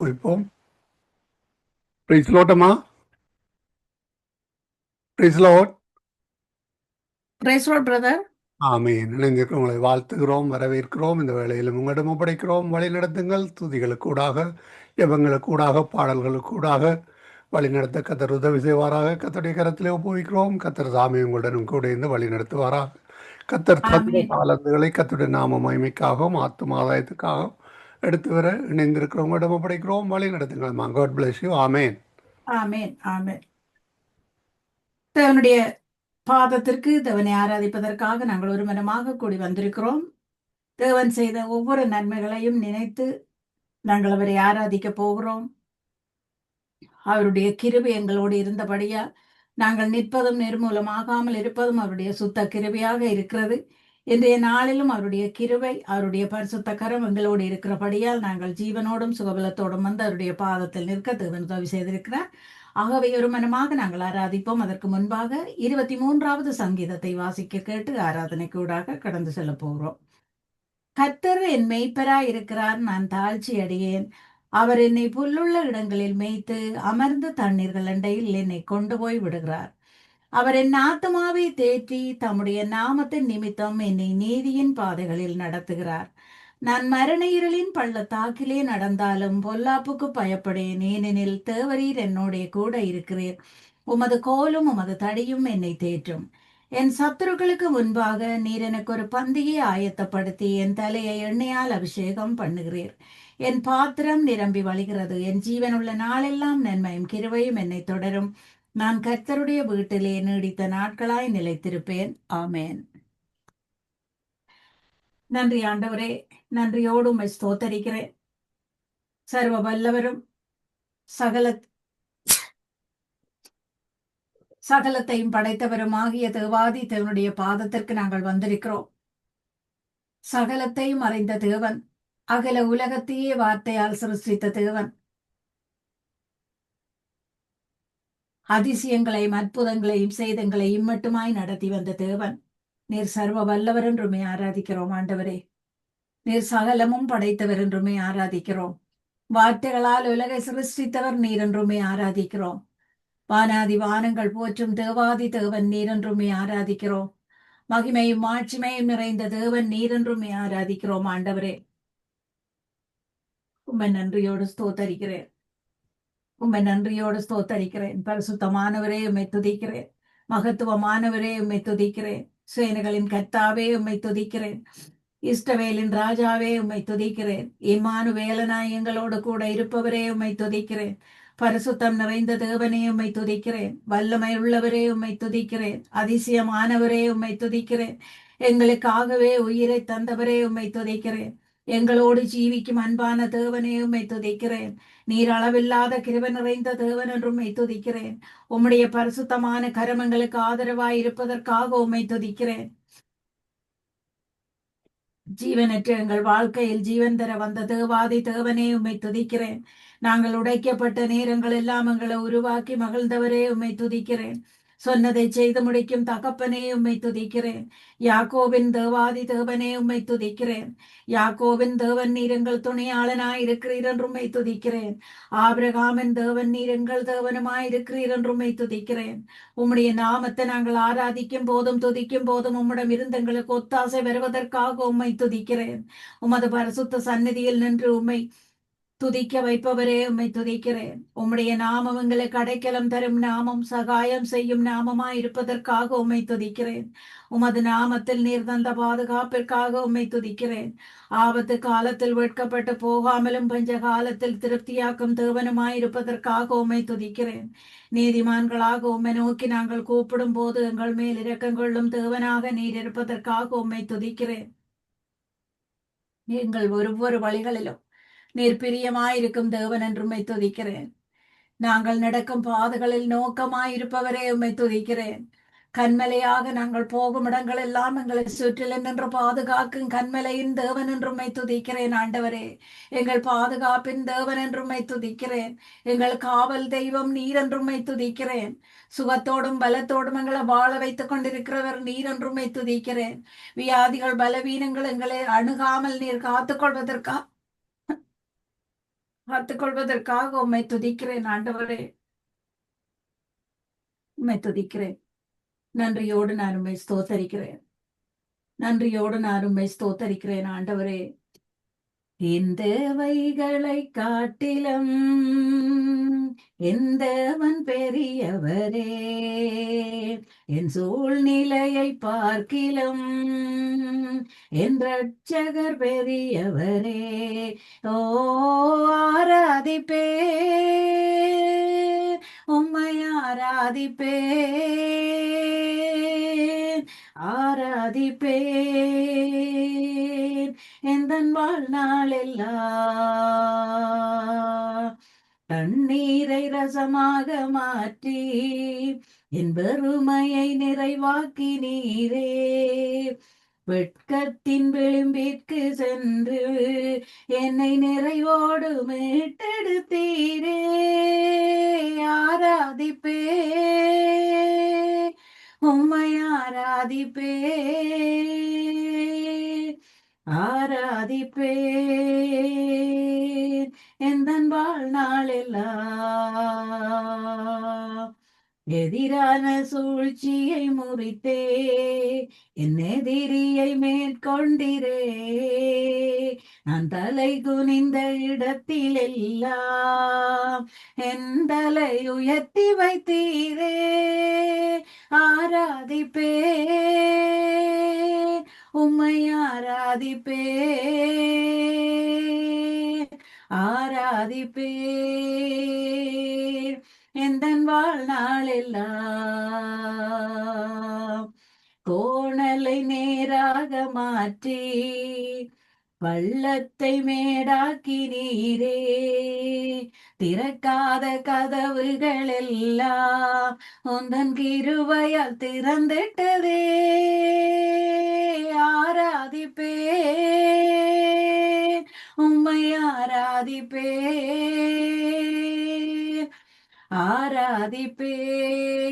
குறிப்போம். பிரைஸ் லோட்டமா, praise Lord. Praise Lord brother. ஆமீன். இணைந்திருக்கிற உங்களை வாழ்த்துகிறோம், வரவேற்கிறோம். இந்த வேளையிலும் உங்களிடம் ஒப்படைக்கிறோம். வழி நடத்துங்கள். துதிகளுக்கூடாக, ஜெபங்களுக்கூடாக, பாடல்களுக்கூடாக வழி நடத்த கத்தர் உதவி செய்வாராக. கத்தருடைய கரத்திலே ஒப்புவிக்கிறோம். கத்தர் சாமி உங்களுடனும் கூட இருந்து வழி நடத்துவாராக. கத்தர் தந்த ஆமென். தாளந்துகளை கத்தருடைய நாம மகிமைக்காகவும் ஆத்தும ஆதாயத்துக்காகவும் எடுத்து வர இணைந்திருக்கிறவங்களிடம் ஒப்படைக்கிறோம். வழி நடத்துங்கள். God bless you. ஆமேன். ஆமென். ஆமென். தேவனுடைய பாதத்திற்கு தேவனை ஆராதிப்பதற்காக நாங்கள் ஒரு மனமாக கூடி வந்திருக்கிறோம். தேவன் செய்த ஒவ்வொரு நன்மைகளையும் நினைத்து நாங்கள் அவரை ஆராதிக்க போகிறோம். அவருடைய கிருபை எங்களோடு இருந்தபடியால் நாங்கள் நிற்பதும் நிர்மூலமாகாமல் இருப்பதும் அவருடைய சுத்த கிருபையாக இருக்கிறது. இன்றைய நாளிலும் அவருடைய கிருபை, அவருடைய பரிசுத்த கரம் எங்களோடு இருக்கிறபடியால் நாங்கள் ஜீவனோடும் சுகபலத்தோடும் வந்து அவருடைய பாதத்தில் நிற்க தேவன் உதவி செய்திருக்கிறார். ஆகவே ஒரு மனமாக நாங்கள் ஆராதிப்போம். அதற்கு முன்பாக 23வது சங்கீதத்தை வாசிக்க கேட்டு ஆராதனைக்கு ஊடாக கடந்து செல்ல போகிறோம். கர்த்தர் என் மேய்ப்பராய் இருக்கிறார், நான் தாழ்ச்சி அடையேன். அவர் என்னை புல்லுள்ள இடங்களில் மேய்த்து அமர்ந்த தண்ணீர்கள் அண்டையில் என்னை கொண்டு போய் விடுகிறார். அவர் என் ஆத்துமாவை தேற்றி தம்முடைய நாமத்தின் நிமித்தம் என்னை நீதியின் பாதைகளில் நடத்துகிறார். நான் மரண இருளின் பள்ளத்தாக்கிலே நடந்தாலும் பொல்லாப்புக்கு பயப்படேன், ஏனெனில் தேவரீர் என்னோட கூட இருக்கிறீர். உமது கோலும் உமது தடியும் என்னை தேற்றும். என் சத்துருக்களுக்கு முன்பாக நீர் எனக்கு ஒரு பந்தியை ஆயத்தப்படுத்தி என் தலையை எண்ணெயால் அபிஷேகம் பண்ணுகிறீர். என் பாத்திரம் நிரம்பி வழிகிறது. என் ஜீவனுள்ள நாளெல்லாம் நன்மையும் கிருபையும் என்னை தொடரும். நான் கர்த்தருடைய வீட்டிலே நீடித்த நாட்களாய் நிலைத்திருப்பேன். ஆமேன். நன்றி ஆண்டவரே, நன்றியோடு உம்மை ஸ்தோத்தரிக்கிறேன். சர்வ வல்லவரும் சகல சகலத்தையும் படைத்தவருமாகிய தேவாதி தேவனுடைய பாதத்திற்கு நாங்கள் வந்திருக்கிறோம். சகலத்தையும் அறிந்த தேவன், அகல உலகத்தையே வார்த்தையால் சிருஷ்டித்த தேவன், அதிசயங்களையும் அற்புதங்களையும் சேதங்களையும் மட்டுமாய் நடத்தி வந்த தேவன், நீர் சர்வ வல்லவர் என்றுமே ஆராதிக்கிறோம். ஆண்டவரே, நீர் சகலமும் படைத்தவர் என்றுமே ஆராதிக்கிறோம். வார்த்தைகளால் உலகை சிருஷ்டித்தவர் நீர் என்றுமே ஆராதிக்கிறோம். வானாதி வானங்கள் போற்றும் தேவாதி தேவன் நீர் என்றுமே ஆராதிக்கிறோம். மகிமையும் மாட்சிமையும் நிறைந்த தேவன் நீர் என்றுமே ஆராதிக்கிறோம். ஆண்டவரே, உம்மை நன்றியோடு ஸ்தோத்தரிக்கிறேன். உம்மை நன்றியோடு ஸ்தோத்தரிக்கிறேன். பரிசுத்தமானவரே உம்மை துதிக்கிறேன். மகத்துவமானவரே உம்மை துதிக்கிறேன். சேனைகளின் கர்த்தாவே உம்மை துதிக்கிறேன். இஸ்ரவேலின் ராஜாவே உம்மை துதிக்கிறேன். இம்மானுவேலனாய் எங்களோடு கூட இருப்பவரே உம்மை துதிக்கிறேன். பரிசுத்தம் நிறைந்த தேவனே உம்மை துதிக்கிறேன். வல்லமை உள்ளவரே உம்மை துதிக்கிறேன். அதிசயமானவரே உம்மை துதிக்கிறேன். எங்களுக்காகவே உயிரை தந்தவரே உம்மை துதிக்கிறேன். எங்களோடு ஜீவிக்கும் அன்பான தேவனே உம்மை துதிக்கிறேன். நீர் அளவில்லாத கிருபை நிறைந்த தேவன் என்று உம்மை துதிக்கிறேன். உம்முடைய பரிசுத்தமான கரமங்களுக்கு ஆதரவாய் இருப்பதற்காக உம்மை துதிக்கிறேன். ஜீவனற்ற எங்கள் வாழ்க்கையில் ஜீவன் தர வந்த தேவாதி தேவனே உம்மை துதிக்கிறேன். நாங்கள் உடைக்கப்பட்ட நேரங்கள் எல்லாம் எங்களை உருவாக்கி மகிழ்ந்தவரே உம்மை துதிக்கிறேன். சொன்னதை செய்து முடிக்கும் தகப்பனே உம்மை துதிக்கிறேன். யாக்கோபின் தேவாதி தேவனே உம்மை துதிக்கிறேன். யாக்கோபின் தேவன் நீர் எங்கள் துணையாளனாய் இருக்கிறீர் என்று உம்மை துதிக்கிறேன். ஆபிரகாமின் தேவன் நீர் எங்கள் தேவனுமாய் இருக்கிறீர் என்று உம்மை துதிக்கிறேன். உம்முடைய நாமத்தை நாங்கள் ஆராதிக்கும் போதும் துதிக்கும் போதும் உம்மிடம் இருந்து எங்களுக்கு ஒத்தாசை வருவதற்காக உம்மை துதிக்கிறேன். உமது பரிசுத்த சந்நிதியில் நின்று உம்மை துதிக்க வைப்பவரே உம்மை துதிக்கிறேன். உம்முடைய நாமம் எங்களுக்கு அடைக்கலம் தரும் நாமம், சகாயம் செய்யும் நாமமாய் இருப்பதற்காக உம்மை துதிக்கிறேன். உமது நாமத்தில் நீர் தந்த பாதுகாப்பிற்காக உம்மை துதிக்கிறேன். ஆபத்து காலத்தில் வெட்கப்பட்டு போகாமலும் பஞ்ச காலத்தில் திருப்தியாக்கும் தேவனுமாய் இருப்பதற்காக உம்மை துதிக்கிறேன். நீதிமான்களாக உம்மை நோக்கி நாங்கள் கூப்பிடும் போது எங்கள் மேல் இரக்கம் கொள்ளும் தேவனாக நீர் இருப்பதற்காக உம்மை துதிக்கிறேன். எங்கள் ஒவ்வொரு வழிகளிலும் நீர் பிரியமாயிருக்கும் தேவன் என்று உம்மை துதிக்கிறேன். நாங்கள் நடக்கும் பாதைகளில் நோக்கமாயிருப்பவரே உம்மை துதிக்கிறேன். கண்மலையாக நாங்கள் போகும் இடங்கள் எல்லாம் எங்களை சுற்றிலும் நின்று பாதுகாக்கும் கண்மலையின் தேவன் என்று உம்மை துதிக்கிறேன். ஆண்டவரே, எங்கள் பாதுகாப்பின் தேவன் என்று உம்மை துதிக்கிறேன். எங்கள் காவல் தெய்வம் நீர் என்று உம்மை துதிக்கிறேன். சுகத்தோடும் பலத்தோடும் எங்களை வாழ வைத்துக் கொண்டிருக்கிறவர் நீர் என்று உம்மை துதிக்கிறேன். வியாதிகள் பலவீனங்கள் எங்களை அணுகாமல் நீர் காத்துக்கொள்வதற்காக காத்துக் கொள்வதற்காக உம்மை துதிக்கிறேன் ஆண்டவரே. உம்மை துதிக்கிறேன். நன்றியோடு நான் உம்மை ஸ்தோத்தரிக்கிறேன். நன்றியோடு நான் உம்மை ஸ்தோத்தரிக்கிறேன் ஆண்டவரே. இந்த காட்டிலும் எந்தவன் பெரியவரே, என் சூழ்நிலையை பார்க்கிலும் என் ரட்சகர் பெரியவரே. ஓ, ஆராதிப்பே, உம்மை ஆராதிப்பே, ஆராதிப்பேன் எந்தன் வாழ்நாளெல்லாம். தண்ணீரை ரசமாக மாற்றி என் பெருமையை நிறைவாக்கி நீரே. வெட்கத்தின் விளிம்பிற்கு சென்று என்னை நிறைவோடு மீட்டெடுத்தீரே. ஆராதிப்பே, உம்மை ஆராதிப்பே, ஆராதிப்பேன் எந்தன் வாழ்நாளெல்லாம். எதிரான சூழ்ச்சியை முறித்தே என் எதிரியை மேற்கொண்டிரே. நான் தலை குனிந்த இடத்தில் எல்லாம் என் தலை உயர்த்தி வைத்தீரே. ஆராதிப்பே, உம்மை ஆராதிப்பே, ஆராதிப்பே எந்தன் வாழ்நாளெல்லாம். கோணலை நேராக மாற்றி பள்ளத்தை மேடாக்கி நீரே. திறக்காத கதவுகள் எல்லாம் உந்தன் கிருபையால் திறந்திட்டதே. ஆராதிப்பே, உம்மை ஆராதிப்பே,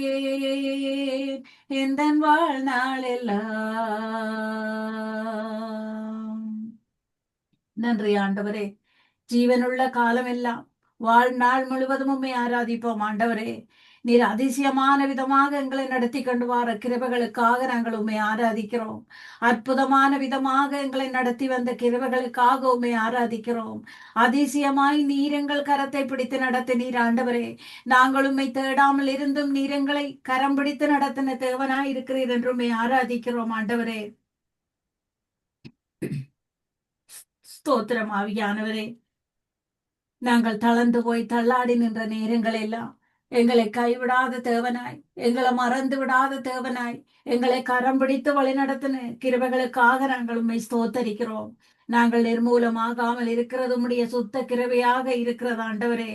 ஆராதிப்பேன் எந்தன் வாழ்நாளெல்லாம். நன்றி ஆண்டவரே. ஜீவனுள்ள காலமெல்லாம் வாழ்நாள் முழுவதும் உம்மை ஆராதிப்போம் ஆண்டவரே. நீர் அதிசயமான விதமாக எங்களை நடத்தி கொண்டு வர கிருபைகளுக்காக நாங்கள் உம்மை ஆராதிக்கிறோம். அற்புதமான விதமாக எங்களை நடத்தி வந்த கிருபைகளுக்காக உம்மை ஆராதிக்கிறோம். அதிசயமாய் நீர் எங்கள் கரத்தை பிடித்து நடத்தினீர் ஆண்டவரே. நாங்கள் உம்மை தேடாமல் இருந்தும் நீர் எங்களை கரம் பிடித்து நடத்தின தேவனாய் இருக்கிறீர் என்று உம்மை ஆராதிக்கிறோம் ஆண்டவரே. ஸ்தோத்திரம் ஆவியானவரே. நாங்கள் தளர்ந்து போய் தள்ளாடி நின்ற நேரங்கள் எல்லாம் எங்களை கைவிடாத தேவனாய், எங்களை மறந்து விடாத தேவனாய், எங்களை கரம் பிடித்து வழிநடத்தின கிருபைகளுக்காக நாங்கள் உம்மை ஸ்தோத்தரிக்கிறோம். நாங்கள் நிர்மூலமாகாமல் இருக்கிறது உம்முடைய சுத்த கிருபையாக இருக்கிறது ஆண்டவரே.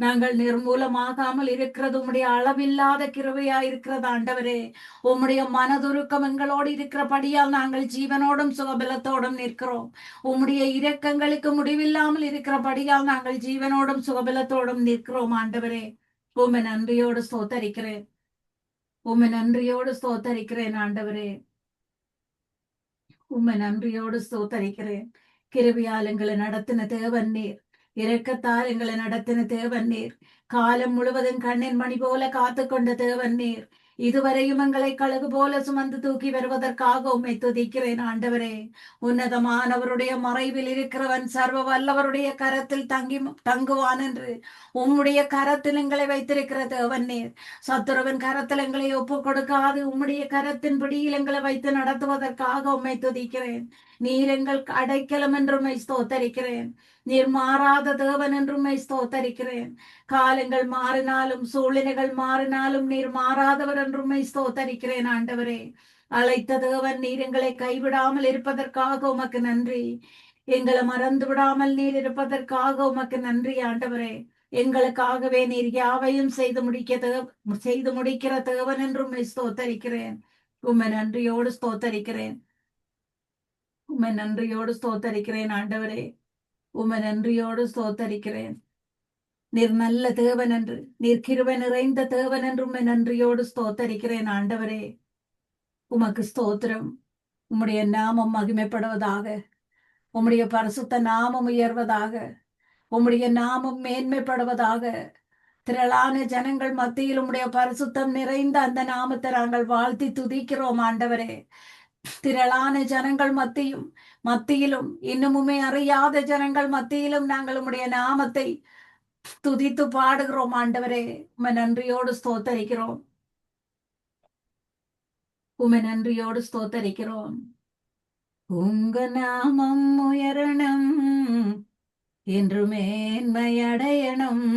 நாங்கள் நிர்மூலமாகாமல் இருக்கிறது உம்முடைய அளவில்லாத கிருபையா இருக்கிறது ஆண்டவரே. உம்முடைய மனதுருக்கம் எங்களோடு இருக்கிறபடியால் நாங்கள் ஜீவனோடும் சுகபலத்தோடும் நிற்கிறோம். உம்முடைய இரக்கங்களுக்கு முடிவில்லாமல் இருக்கிறபடியால் நாங்கள் ஜீவனோடும் சுகபலத்தோடும் நிற்கிறோம் ஆண்டவரே. உம்மை நன்றியோடு ஸ்தோத்தரிக்கிறேன். உம்மை நன்றியோடு ஸ்தோத்தரிக்கிறேன் ஆண்டவரே. உம்மை நன்றியோடு ஸ்தோத்தரிக்கிறேன். கிருபையால் எங்களை நடத்தின தேவன் நீர். இரக்கத்தால் எங்களை நடத்தின தேவன் நீர். காலம் முழுவதும் கண்ணின் மணி போல காத்து கொண்ட தேவன் நீர். இதுவரையும் எங்களை கழுகு போல சுமந்து தூக்கி வருவதற்காக உம்மை துதிக்கிறேன் ஆண்டவரே. உன்னதமானவருடைய மறைவில் இருக்கிறவன் சர்வ வல்லவருடைய கரத்தில் தங்குவான் என்று உம்முடைய கரத்தில் எங்களை வைத்திருக்கிற தேவன் நீர். சத்துருவின் கரத்தில் எங்களை ஒப்பு கொடுக்காது உம்முடைய கரத்தின் பிடியில் எங்களை வைத்து நடத்துவதற்காக உம்மை துதிக்கிறேன். நீர் எங்கள் அடைக்கலம் என்றும் ஸ்தோத்தரிக்கிறேன். நீர் மாறாத தேவன் என்றும் ஸ்தோத்தரிக்கிறேன். காலங்கள் மாறினாலும் சூழ்நிலைகள் மாறினாலும் நீர் மாறாதவர் என்றும் ஸ்தோத்தரிக்கிறேன் ஆண்டவரே. அழைத்த தேவன் நீர் எங்களை கைவிடாமல் இருப்பதற்காக உமக்கு நன்றி. எங்களை மறந்து விடாமல் நீர் இருப்பதற்காக உமக்கு நன்றி ஆண்டவரே. எங்களுக்காகவே நீர் யாவையும் செய்து முடிக்கிற தேவன் என்றும் ஸ்தோத்தரிக்கிறேன். உம்மை நன்றியோடு ஸ்தோத்தரிக்கிறேன். உம்மை நன்றியோடு ஸ்தோத்தரிக்கிறேன் ஆண்டவரே. உம்மை நன்றியோடு ஸ்தோத்தரிக்கிறேன். நீர் நல்ல தேவன் என்று, நீர் கிருபை நிறைந்த தேவன் என்று உம்மை நன்றியோடு ஸ்தோத்தரிக்கிறேன் ஆண்டவரே. உமக்கு ஸ்தோத்திரம். உம்முடைய நாமம் மகிமைப்படுவதாக. உம்முடைய பரிசுத்த நாமம் உயர்வதாக. உம்முடைய நாமம் மேன்மைப்படுவதாக. திரளான ஜனங்கள் மத்தியில் உம்முடைய பரிசுத்தம் நிறைந்த அந்த நாமத்தை நாங்கள் வாழ்த்தி துதிக்கிறோம் ஆண்டவரே. திரளான ஜனங்கள் மத்தியிலும் இன்னுமுமே அறியாத ஜனங்கள் மத்தியிலும் நாங்கள் உம்முடைய நாமத்தை துதித்து பாடுகிறோம் ஆண்டவரே. உம்மை நன்றியோடு ஸ்தோத்தரிக்கிறோம். உம்மை நன்றியோடு ஸ்தோத்தரிக்கிறோம். உங்க நாமம் உயரணம் என்று மேன்மையடையணும்.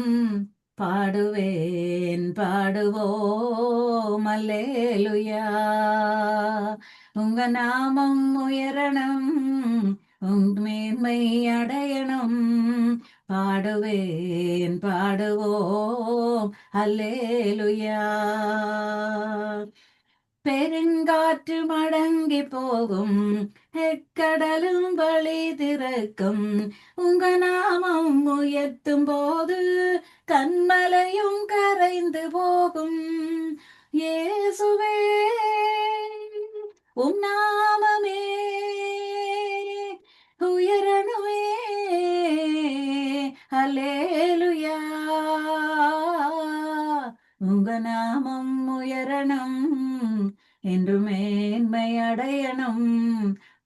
பாடுவேன் பாடுவோம் அல்லேலுயா. உங்க நாமம் உயரணம், உங்க மேன்மை அடையணும். பாடுவேன் பாடுவோம் அல்லேலுயா. பெருங்காற்று மடங்கி போகும், எக்கடலும் வழி திறக்கும். உங்க நாமம் உயர்த்தும் போது கண்மலையும் கரைந்து போகும். இயேசுவே உம் நாமமே உயரணுமே. அல்லேலுயா. உங்க நாமம் உயரணம் என்று மேன்மை அடையணும்.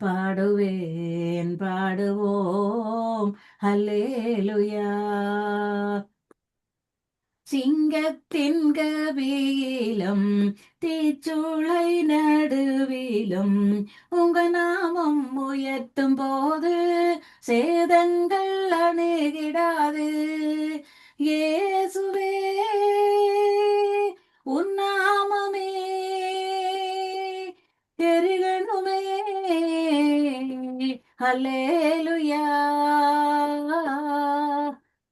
பாடுவேன் பாடுவோம் அல்லேலுயா. சிங்கத்தின் கவியிலும் தீச்சுளை நடுவிலும் உங்க நாமம் உயர்த்தும் போது சேதங்கள் அணுகிடாது. இயேசுவே உன் நாமமே பெருகணுமே. அல்லேலுயா.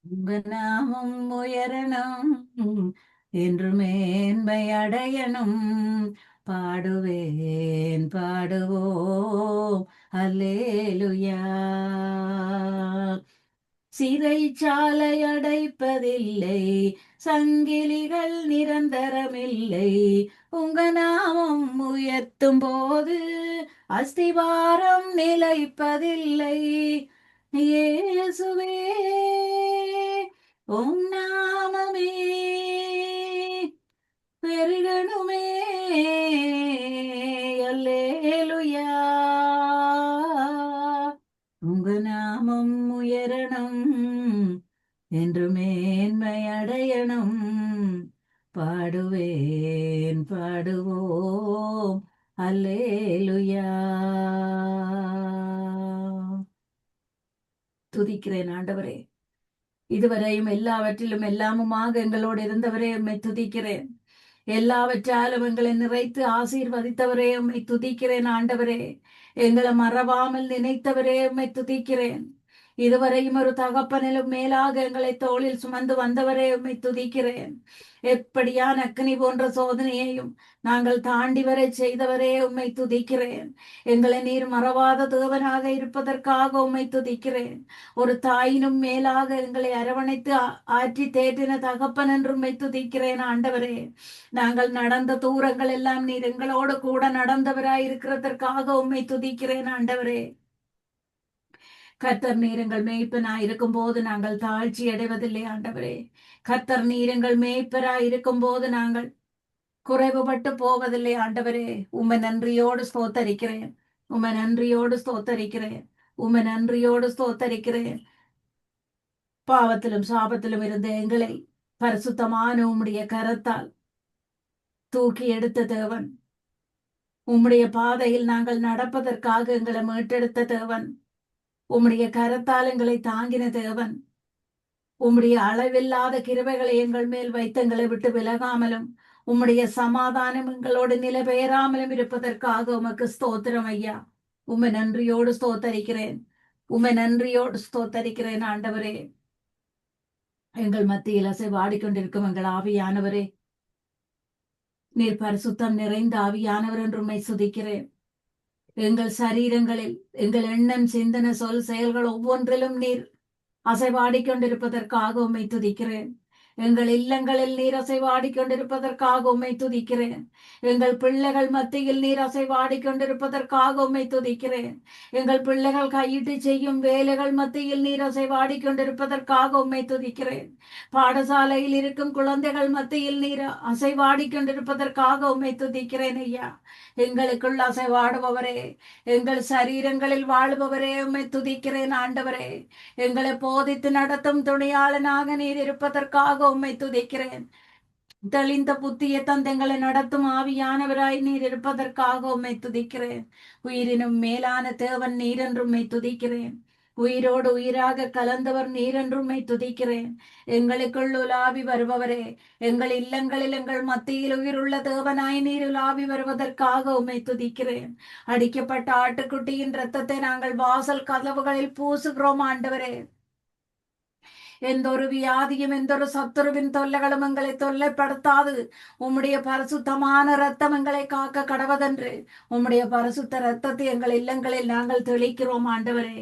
உங்க நாமம் உயரணும் என்று மேன்மை அடையணும். பாடுவேன் பாடுவோம் அல்லேலுயா. சிறைச்சாலை அடைப்பதில்லை, சங்கிலிகள் நிரந்தரமில்லை. உங்க நாமம் உயர்த்தும் போது அஸ்திவாரம் நிலைப்பதில்லை. இயேசுவே உம் நாமமே பெருகணுமே. அல்லேலுயா. உங்க நாமம் உயரணும் என்று மேன்மை அடையணும். பாடுவேன் பாடுவோம் அல்லேலுயா. துதிக்கிறேன் ஆண்டவரே. இதுவரையும் எல்லாவற்றிலும் எல்லாமுமாக எங்களோடு இருந்தவரே உம்மை துதிக்கிறேன். எல்லாவற்றாலும் எங்களை நிறைத்து ஆசீர்வதித்தவரே உம்மை துதிக்கிறேன் ஆண்டவரே. எங்களை மறவாமல் நினைத்தவரே உம்மை துதிக்கிறேன். இதுவரையும் ஒரு தகப்பனிலும் மேலாக எங்களை தோளில் சுமந்து வந்தவரே உம்மை துதிக்கிறேன். எப்படியான அக்னி போன்ற சோதனையையும் நாங்கள் தாண்டி வரை செய்தவரே உம்மை துதிக்கிறேன். எங்களை நீர் மறவாத தேவனாக இருப்பதற்காக உம்மை துதிக்கிறேன். ஒரு தாயினும் மேலாக எங்களை அரவணைத்து ஆற்றி தேற்றின தகப்பன் என்று உம்மை துதிக்கிறேன் ஆண்டவரே. நாங்கள் நடந்த தூரங்கள் எல்லாம் நீர் எங்களோடு கூட நடந்தவராய் இருக்கிறதற்காக உம்மை துதிக்கிறேன் ஆண்டவரே. கர்த்தர் நீரங்கள் மேய்ப்பனாய் இருக்கும் போது நாங்கள் தாழ்ச்சி அடைவதில்லை ஆண்டவரே. கர்த்தர் நீரங்கள் மேய்ப்பராய் இருக்கும் போது நாங்கள் குறைவுபட்டு போவதில்லை ஆண்டவரே. உம்மை நன்றியோடு ஸ்தோத்தரிக்கிறேன். உம்மை நன்றியோடு ஸ்தோத்தரிக்கிறேன். உம்மை நன்றியோடு ஸ்தோத்தரிக்கிறேன். பாவத்திலும் சாபத்திலும் இருந்த எங்களை பரிசுத்தமான உம்முடைய கரத்தால் தூக்கி எடுத்த தேவன். உம்முடைய பாதையில் நாங்கள் நடப்பதற்காக எங்களை மீட்டெடுத்த தேவன். உம்முடைய கரத்தால் எங்களை தாங்கின தேவன். உம்முடைய அளவில்லாத கிருபைகளை எங்கள் மேல் வைத்து எங்களை விட்டு விலகாமலும் உம்முடைய சமாதானம் எங்களோடு நிலை பெயராமலும் இருப்பதற்காக உமக்கு ஸ்தோத்திரம் ஐயா. உம்மை நன்றியோடு ஸ்தோத்தரிக்கிறேன். உம்மை நன்றியோடு ஸ்தோத்தரிக்கிறேன் ஆண்டவரே. எங்கள் மத்தியில் அசைவாடிக்கொண்டிருக்கும் எங்கள் ஆவியானவரே, நீர் பரிசுத்தம் நிறைந்த ஆவியானவர் என்று உம்மை துதிக்கிறேன். எங்கள் சரீரங்களில் எங்கள் எண்ணம் சிந்தனை சொல் செயல்கள் ஒவ்வொன்றிலும் நீர் அசைவாடிக்கொண்டிருப்பதற்காக உம்மை துதிக்கிறேன். எங்கள் இல்லங்களில் நீர் அசைவாடிக் கொண்டிருப்பதற்காக உம்மை துதிக்கிறேன். எங்கள் பிள்ளைகள் மத்தியில் நீர் அசைவாடிக் கொண்டிருப்பதற்காக உம்மை துதிக்கிறேன். எங்கள் பிள்ளைகள் கையிட்டு செய்யும் வேலைகள் மத்தியில் நீர் அசைவாடிக் கொண்டிருப்பதற்காக உம்மை துதிக்கிறேன். பாடசாலையில் இருக்கும் குழந்தைகள் மத்தியில் நீர் அசைவாடிக் கொண்டிருப்பதற்காக உம்மை துதிக்கிறேன் ஐயா. எங்களுக்குள் அசைவாடுபவரே, எங்கள் சரீரங்களில் வாழுபவரே, உம்மை துதிக்கிறேன் ஆண்டவரே. எங்களை போதித்து நடத்தும் துணையாளனாக நீர் இருப்பதற்காக உம்மை துதிக்கிறேன். தெளிந்த புத்திய தந்தங்களை நடத்தும் ஆவியானவராய் நீர் இருப்பதற்காக உம்மை துதிக்கிறேன். உயிரினும் மேலான தேவன் நீரென்று உம்மை துதிக்கிறேன். உயிரோடு உயிராக கலந்தவர் நீரென்று உம்மை துதிக்கிறேன். எங்களுக்குள் உலாவி வருபவரே, எங்கள் இல்லங்களில் எங்கள் மத்தியில் உயிருள்ள தேவனாய் நீர் உலாவி வருவதற்காக உம்மை துதிக்கிறேன். அடிக்கப்பட்ட ஆட்டுக்குட்டியின் இரத்தத்தை நாங்கள் வாசல் கதவுகளில் பூசுகிறோம் ஆண்டவரே. எந்த ஒரு வியாதியும் எந்த ஒரு சத்துருவின் தொல்லைகளும் எங்களை தொல்லைப்படுத்தாது. உம்முடைய பரிசுத்தமான இரத்தம் எங்களை காக்க கடவதென்று உம்முடைய பரிசுத்த இரத்தத்தை எங்கள் இல்லங்களில் நாங்கள் தெளிக்கிறோம் ஆண்டவரே.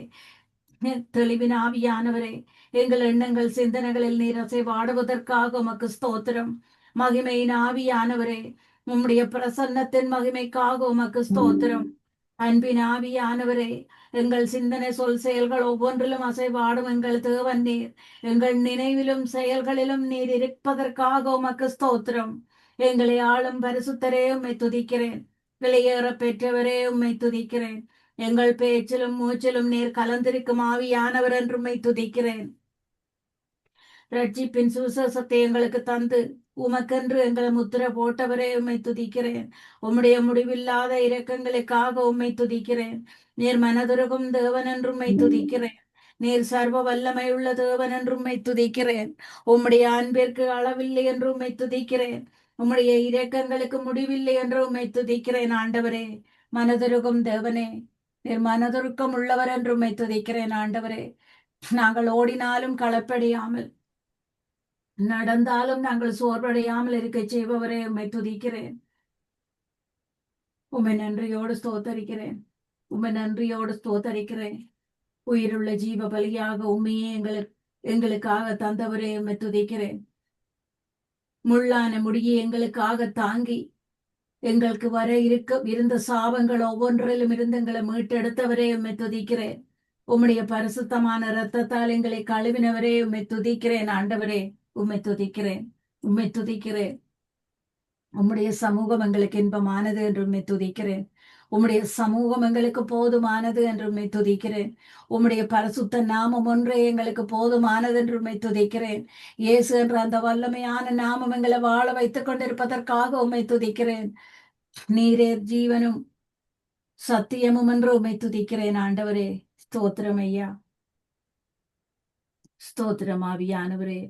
தெளிவின் ஆவியானவரே, எங்கள் எண்ணங்கள் சிந்தனைகளில் நீர் அசைவாடுவதற்காக உமக்கு ஸ்தோத்திரம். மகிமையின் ஆவியானவரே, உம்முடைய பிரசன்னத்தின் மகிமைக்காக உமக்கு ஸ்தோத்திரம். அன்பின் ஆவியானவரே, எங்கள் சிந்தனை சொல் செயல்கள் ஒவ்வொன்றிலும் அசைவாடும் எங்கள் தேவன் நீர். எங்கள் நினைவிலும் செயல்களிலும் நீர் இருப்பதற்காக உமக்கு ஸ்தோத்திரம். எங்களை ஆளும் பரிசுத்தரே உம்மை துதிக்கிறேன். வெளியேற பெற்றவரே உம்மை துதிக்கிறேன். எங்கள் பேச்சிலும் மூச்சிலும் நீர் கலந்திருக்கும் ஆவியானவர் என்று உம்மை துதிக்கிறேன். ரட்சிப்பின் சுவிசேஷத்தை எங்களுக்கு தந்து உமக்கென்று எங்களை முத்திர போட்டவரே உம்மை துதிக்கிறேன். உம்முடைய முடிவில்லாத இரக்கங்களுக்காக உம்மை துதிக்கிறேன். நீர் மனதுருகும் தேவன் என்று உம்மை துதிக்கிறேன். நீர் சர்வ வல்லமை உள்ள தேவன் என்று உம்மை துதிக்கிறேன். உம்முடைய அன்பிற்கு அளவில்லை என்று உம்மை துதிக்கிறேன். உம்முடைய இரக்கங்களுக்கு முடிவில்லை என்று உம்மை துதிக்கிறேன் ஆண்டவரே. மனதுருகும் தேவனே, நீர் மனதுருக்கம் உள்ளவர் என்று உம்மை துதிக்கிறேன் ஆண்டவரே. நாங்கள் ஓடினாலும் களப்படியாமல், நடந்தாலும் நாங்கள் சோர்வடையாமல் இருக்க செய்பவரே உம்மை துதிக்கிறேன். உம்மை நன்றியோடு ஸ்தோத்தரிக்கிறேன். உம்மை நன்றியோடு ஸ்தோத்தரிக்கிறேன். உயிருள்ள ஜீவ பலியாக உண்மையே எங்களுக்காக தந்தவரே உம்மை துதிக்கிறேன். முள்ளான முடியை எங்களுக்காக தாங்கி எங்களுக்கு வர இருந்த சாபங்கள் ஒவ்வொன்றிலும் இருந்து எங்களை மீட்டெடுத்தவரே உம்மை துதிக்கிறேன். உம்முடைய பரிசுத்தமான இரத்தத்தால் எங்களை கழுவினவரே உம்மை துதிக்கிறேன் ஆண்டவரே. உம்மை துதிக்கிறேன். உம்மை துதிக்கிறேன். உம்முடைய சமூகம் எங்களுக்கு இன்பமானது என்று உம்மை துதிக்கிறேன். உம்முடைய சமூகம் எங்களுக்கு போதுமானது என்று உம்மை துதிக்கிறேன். உம்முடைய பரிசுத்த நாமம் ஒன்றே எங்களுக்கு போதுமானது என்று உம்மை துதிக்கிறேன். இயேசு என்ற அந்த வல்லமையான நாமம் எங்களை வாழ வைத்துக் கொண்டிருப்பதற்காக உம்மை துதிக்கிறேன். நீரே ஜீவனும் சத்தியமும் என்று உம்மை துதிக்கிறேன் ஆண்டவரே. ஸ்தோத்திரம் ஐயா. ஸ்தோத்திரம் ஆவியானவரே.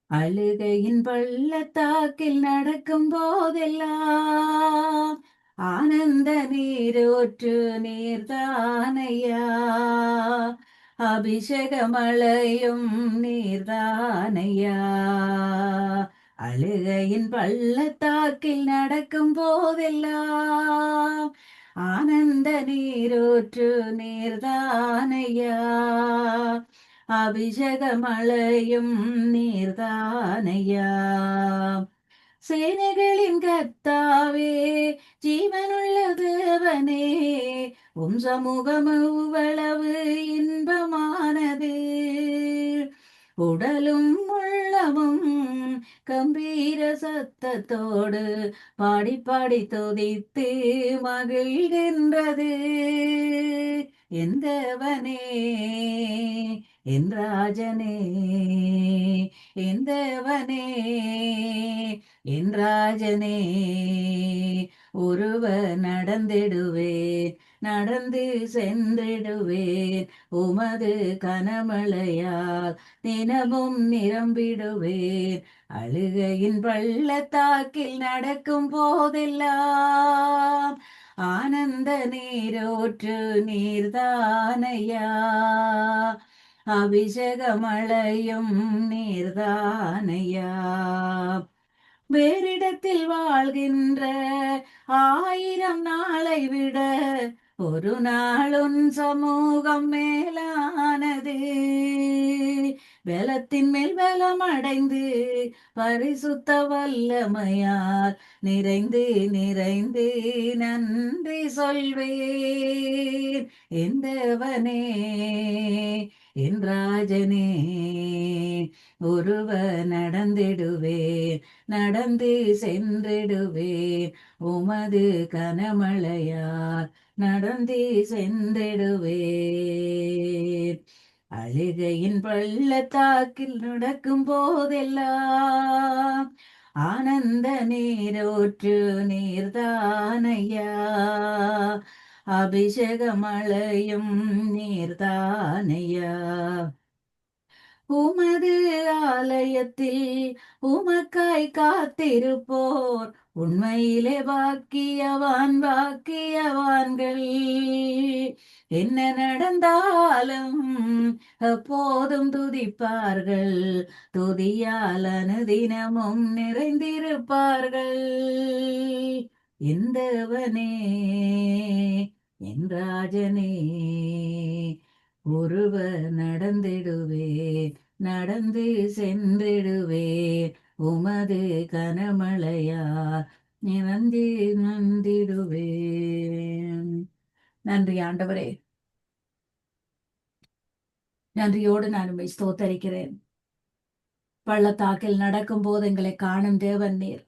அழுகையின் பள்ளத்தாக்கில் நடக்கும் போதெல்லாம் ஆனந்த நீரூற்று நீர்தானையா. அபிஷேக மழையும் நீர்தானையா. அழுகையின் பள்ளத்தாக்கில் நடக்கும் போதெல்லாம் ஆனந்த நீரூற்று நீர்தானையா. அபிஷேக மழையும் நீர்தானையா. சேனைகளின் கர்த்தாவே, ஜீவனுள்ள தேவனே, உம் சமூகம் எவ்வளவு இன்பமானது. உடலும் உள்ளமும் கம்பீர சத்தத்தோடு பாடி பாடி துதித்து மகிழ்கின்றது. என் தேவனே, என் ராஜனே, என் தேவனே, என் ராஜனே, ஒருவர் நடந்திடுவேன், நடந்து சென்றிடுவேன். உமது கனமழையால் தினமும் நிரம்பிடுவேன். அழுகையின் பள்ளத்தாக்கில் நடக்கும் போதெல்லாம் ஆனந்த நீரோற்று நீர்தானையா. அபிஷேக மழையும் நீர்தானையா. வேறிடத்தில் வாழ்கின்ற 1000 நாளை விட ஒரு நாள் உன் சமூகம் மேலானது. பலத்தின் மேல் பலம் அடைந்து பரிசுத்த வல்லமையால் நிறைந்து நிறைந்து நன்றி சொல்வேன். எந்தவனே என் ராஜனே ஒருவ நடந்திடுவேன், நடந்து சென்றிடுவேன் உமது கனமழையால் நடந்து சென்றிடுவேன். அழுகையின் பள்ளத்தாக்கில் நடக்கும் போதெல்லாம் ஆனந்த நீரோற்று நீர்தானையா, அபிஷேக மழையும் நீர்தானையா. உமது ஆலயத்தில் உமக்காய் காத்திருப்போர் உண்மையிலே பாக்கியவான் பாக்கியவான்கள். என்ன நடந்தாலும் எப்போதும் துதிப்பார்கள், துதியால் அனுதினமும் நிறைந்திருப்பார்கள். எந்தவனே என் ராஜனே ஒருவர் நடந்திடுவேன், நடந்து சென்றிடுவேன் உமது கனமழையா நிறந்தி நந்திடுவேன். நன்றி ஆண்டவரே, நன்றியோடு நான் உம்மை ஸ்தோத்தரிக்கிறேன். பள்ளத்தாக்கில் நடக்கும் போது எங்களை காணும் தேவன் நீர்.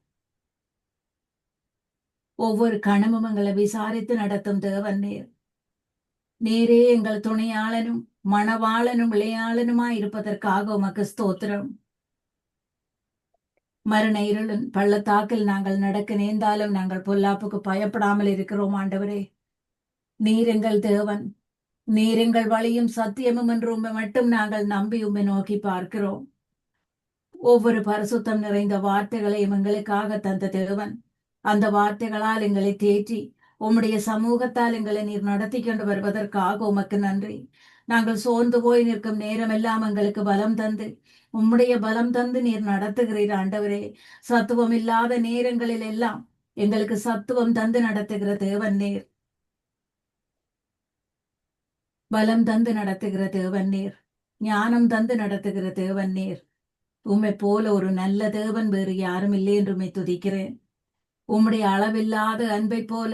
ஒவ்வொரு கணமும் எங்களை விசாரித்து நடத்தும் தேவன் நீர். நீரே எங்கள் துணையாளனும் மணவாளனும் விளையாளனுமாய் இருப்பதற்காக உமக்கு ஸ்தோத்திரம். மரண இருளின் பள்ளத்தாக்கில் நாங்கள் நடக்க நேர்ந்தாலும் நாங்கள் பொல்லாப்புக்கு பயப்படாமல் இருக்கிறோம் ஆண்டவரே. நீர் எங்கள் தேவன், நீர் எங்கள் வழியும் சத்தியமும் என்று உம்மை மட்டும் நாங்கள் நம்பி உம்மை நோக்கி பார்க்கிறோம். ஒவ்வொரு பரிசுத்தம் நிறைந்த வார்த்தைகளையும் எங்களுக்காக தந்த தேவன், அந்த வார்த்தைகளால் எங்களை தேற்றி உம்முடைய சமூகத்தால் எங்களை நீர் நடத்தி கொண்டு வருவதற்காக உமக்கு நன்றி. நாங்கள் சோர்ந்து போய் நிற்கும் நேரம் எல்லாம் எங்களுக்கு பலம் தந்து உம்முடைய பலம் தந்து நீர் நடத்துகிறீர் ஆண்டவரே. சத்துவம் இல்லாத நேரங்களில் எல்லாம் எங்களுக்கு சத்துவம் தந்து நடத்துகிற தேவன் நீர், பலம் தந்து நடத்துகிற தேவன் நீர், ஞானம் தந்து நடத்துகிற தேவன் நீர். உம்மை போல ஒரு நல்ல தேவன் வேறு யாரும் இல்லை என்று உம்மை துதிக்கிறேன். உம்முடைய அளவில்லாத அன்பை போல